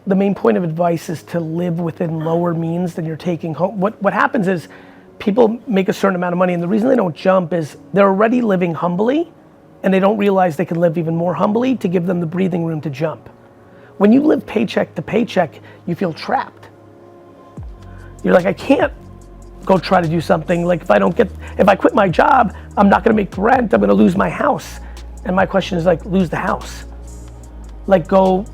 the main point of advice is to live within lower means than you're taking home. What happens is people make a certain amount of money, and the reason they don't jump is they're already living humbly, and they don't realize they can live even more humbly to give them the breathing room to jump. When you live paycheck to paycheck, you feel trapped. You're like, I can't go try to do something. Like if I quit my job, I'm not gonna make rent, I'm gonna lose my house. And my question is like, lose the house. Like go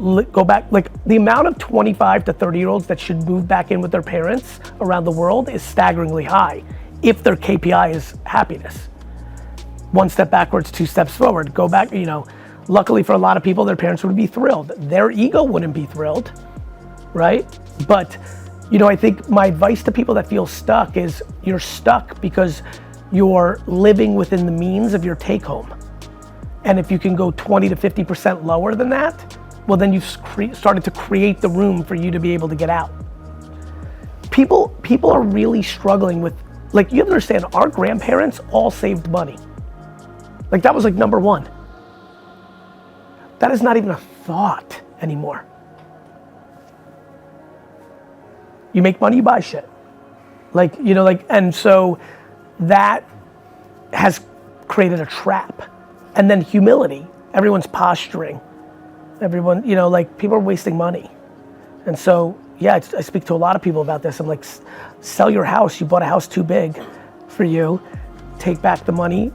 back, like the amount of 25 to 30-year-olds that should move back in with their parents around the world is staggeringly high if their KPI is happiness. One step backwards, two steps forward. Go back, luckily for a lot of people, their parents would be thrilled. Their ego wouldn't be thrilled, right? But, I think my advice to people that feel stuck is you're stuck because you're living within the means of your take home. And if you can go 20 to 50% lower than that, well then you've started to create the room for you to be able to get out. People are really struggling with, like you have to understand, our grandparents all saved money. Like that was like number one. That is not even a thought anymore. You make money, you buy shit. And so that has created a trap. And then humility, everyone's posturing. Everyone, people are wasting money. And so, yeah, I speak to a lot of people about this. I'm like, sell your house. You bought a house too big for you. Take back the money,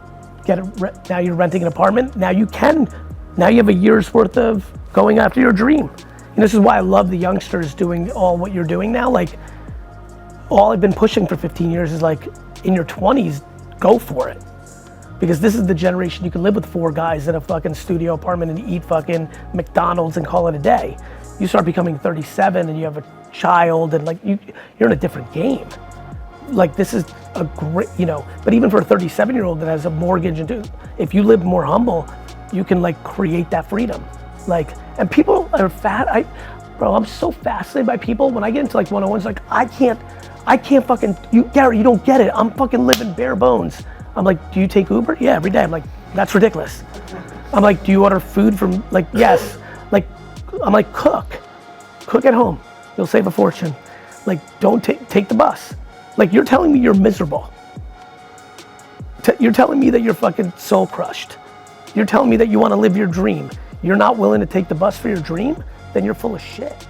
now you're renting an apartment. Now you have a year's worth of going after your dream. This is why I love the youngsters doing all what you're doing now. Like, all I've been pushing for 15 years is like, in your 20s, go for it. Because this is the generation you can live with 4 guys in a fucking studio apartment and eat fucking McDonald's and call it a day. You start becoming 37 and you have a child and like you're in a different game. Like this is a great, but even for a 37-year-old that has a mortgage and if you live more humble, you can like create that freedom. Like, and people are I'm so fascinated by people when I get into like one-on-ones, like I can't fucking, Gary, you don't get it. I'm fucking living bare bones. I'm like, do you take Uber? Yeah, every day. I'm like, that's ridiculous. I'm like, do you order food from, like, yes. Like, I'm like, cook at home. You'll save a fortune. Like, don't take the bus. Like, you're telling me you're miserable. You're telling me that you're fucking soul crushed. You're telling me that you want to live your dream. You're not willing to take the bus for your dream? Then you're full of shit.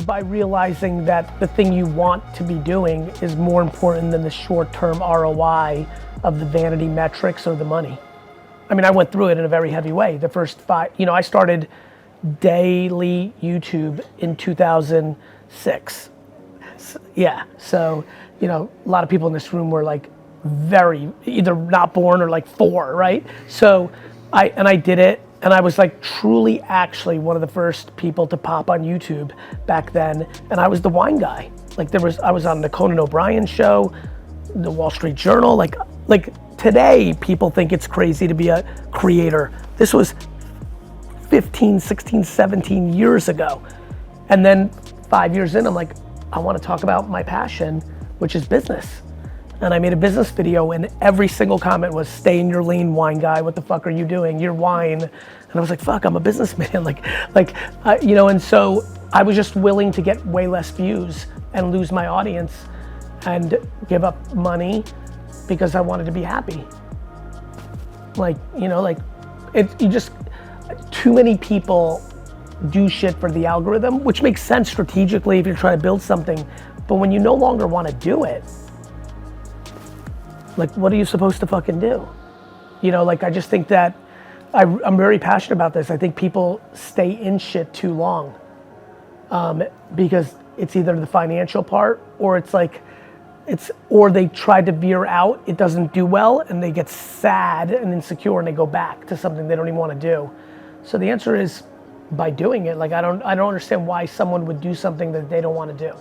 By realizing that the thing you want to be doing is more important than the short-term ROI of the vanity metrics or the money. I mean, I went through it in a very heavy way. The first 5, I started daily YouTube in 2006. Yeah, so, a lot of people in this room were like very, either not born or like 4, right? So I did it. And I was like truly actually one of the first people to pop on YouTube back then. And I was the wine guy. Like I was on the Conan O'Brien show, the Wall Street Journal. Like today people think it's crazy to be a creator. This was 15, 16, 17 years ago. And then 5 years in, I'm like, I want to talk about my passion, which is business. And I made a business video and every single comment was, stay in your lane, wine guy, what the fuck are you doing? You're wine. And I was like, fuck, I'm a businessman. And so I was just willing to get way less views and lose my audience and give up money because I wanted to be happy. Too many people do shit for the algorithm, which makes sense strategically if you're trying to build something. But when you no longer want to do it, like, what are you supposed to fucking do? I just think that I'm very passionate about this. I think people stay in shit too long because it's either the financial part or or they try to veer out, it doesn't do well, and they get sad and insecure and they go back to something they don't even want to do. So the answer is by doing it. Like, I don't understand why someone would do something that they don't want to do.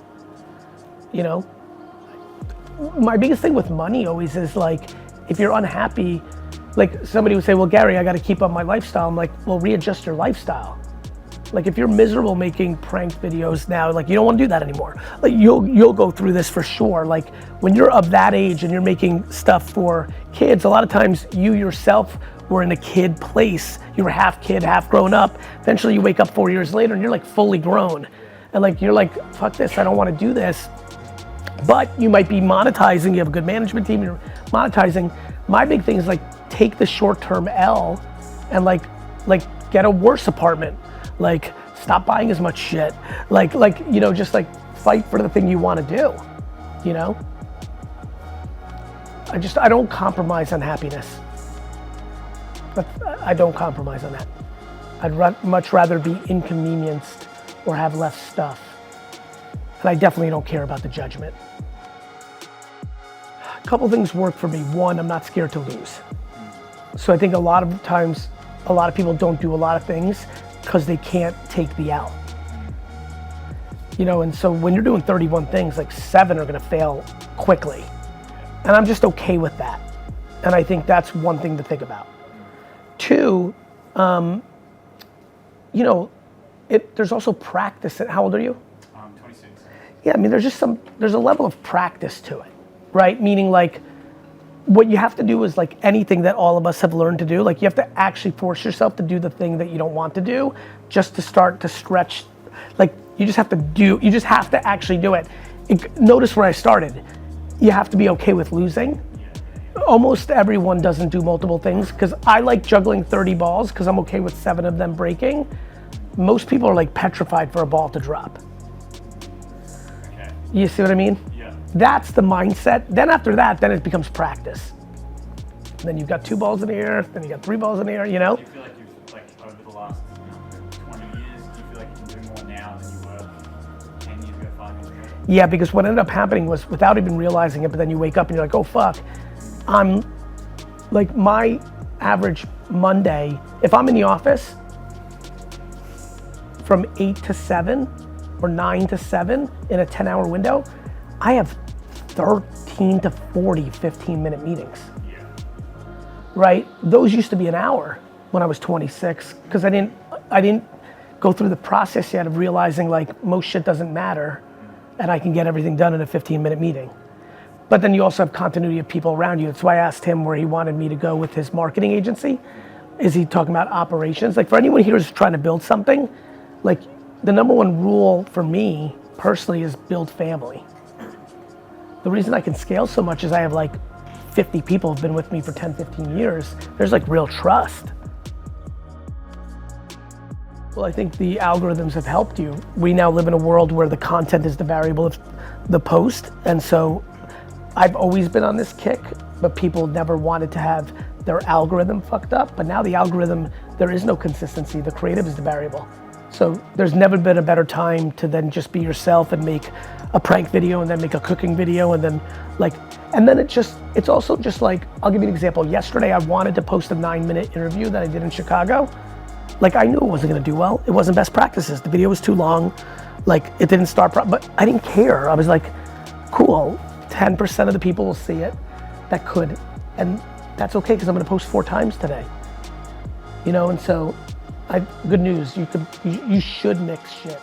My biggest thing with money always is like, if you're unhappy, like somebody would say, well, Gary, I got to keep up my lifestyle. I'm like, well, readjust your lifestyle. Like if you're miserable making prank videos now, like you don't want to do that anymore. Like you'll go through this for sure. Like when you're of that age and you're making stuff for kids, a lot of times you yourself were in a kid place. You were half kid, half grown up. Eventually you wake up 4 years later and you're like fully grown. And like, you're like, fuck this, I don't wanna do this. But you might be monetizing, you have a good management team, you're monetizing. My big thing is like, take the short-term L and like get a worse apartment. Like, stop buying as much shit. Like, you know, just like fight for the thing you wanna do, you know? I don't compromise on happiness. But I don't compromise on that. I'd much rather be inconvenienced or have less stuff. And I definitely don't care about the judgment. A couple things work for me. One, I'm not scared to lose. So I think a lot of times, a lot of people don't do a lot of things because they can't take the L. You know, and so when you're doing 31 things, like 7 are gonna fail quickly. And I'm just okay with that. And I think that's one thing to think about. 2, you know, there's also practice. How old are you? 26. Yeah, I mean, there's a level of practice to it, right? Meaning like, what you have to do is like anything that all of us have learned to do, like you have to actually force yourself to do the thing that you don't want to do, just to start to stretch. Like, you just have to actually do it. Notice where I started. You have to be okay with losing. Almost everyone doesn't do multiple things, because I like juggling 30 balls because I'm okay with 7 of them breaking. Most people are like petrified for a ball to drop. Okay. You see what I mean? Yeah. That's the mindset. Then after that, then it becomes practice. And then you've got 2 balls in the air, then you got 3 balls in the air, you know? Do you feel like you've, like, over the last 20 years, do you feel like you can do more now than you were 10 years ago, 5 years ago? Yeah, because what ended up happening was, without even realizing it, but then you wake up and you're like, oh fuck, I'm, like, my average Monday, if I'm in the office from 8 to 7 or 9 to 7 in a 10-hour window, I have 13 to 40 15-minute meetings. Yeah. Right? Those used to be an hour when I was 26, because I didn't go through the process yet of realizing like most shit doesn't matter and I can get everything done in a 15-minute meeting. But then you also have continuity of people around you. That's why I asked him where he wanted me to go with his marketing agency. Is he talking about operations? Like, for anyone here who's trying to build something, like, the number one rule for me personally is build family. The reason I can scale so much is I have like 50 people who've been with me for 10, 15 years. There's like real trust. Well, I think the algorithms have helped you. We now live in a world where the content is the variable of the post. And so I've always been on this kick, but people never wanted to have their algorithm fucked up. But now the algorithm, there is no consistency. The creative is the variable. So there's never been a better time to then just be yourself and make a prank video and then make a cooking video and then like, and then it's also just like, I'll give you an example. Yesterday I wanted to post a 9-minute interview that I did in Chicago. Like, I knew it wasn't gonna do well. It wasn't best practices. The video was too long. Like, it didn't start, but I didn't care. I was like, cool, 10% of the people will see it that could. And that's okay, because I'm gonna post 4 times today. You know, and so, good news, you should mix shit.